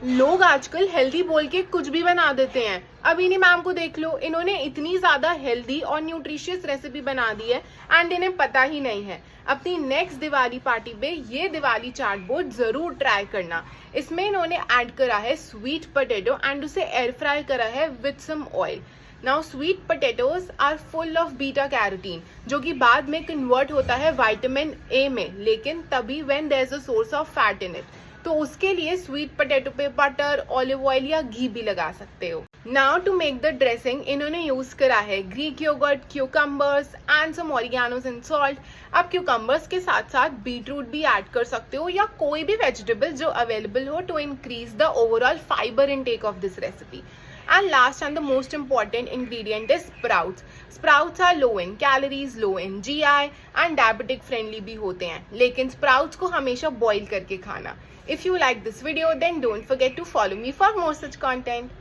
लोग आजकल हेल्दी बोल के कुछ भी बना देते हैं। अब इन्हीं मैम को देख लो, इन्होंने इतनी ज्यादा हेल्दी और न्यूट्रिशियस रेसिपी बना दी है एंड इन्हें पता ही नहीं है। अपनी नेक्स्ट दिवाली पार्टी पे ये दिवाली चाट बोर्ड जरूर ट्राई करना। इसमें इन्होंने ऐड करा है स्वीट पोटैटो एंड उसे एयर फ्राई करा है with some oil. Now sweet potatoes are full of beta carotene, जो कि बाद में कन्वर्ट होता है विटामिन ए में, लेकिन तभी when there is a source of fat in it. तो उसके लिए स्वीट पोटैटो पे बटर, ऑलिव ऑयल या घी भी लगा सकते हो। Now to make the dressing इन्होंने यूज करा है Greek yoghurt, cucumbers and some oreganos and salt. आप क्यूकम्बर्स के साथ साथ बीटरूट भी ऐड कर सकते हो या कोई भी वेजिटेबल जो अवेलेबल हो to increase the overall fibre intake of this recipe. And last and the most important ingredient is sprouts. Sprouts are low in calories, low in GI and diabetic friendly भी होते हैं, लेकिन sprouts को हमेशा boil करके खाना। If you like this video, then don't forget to follow me for more such content.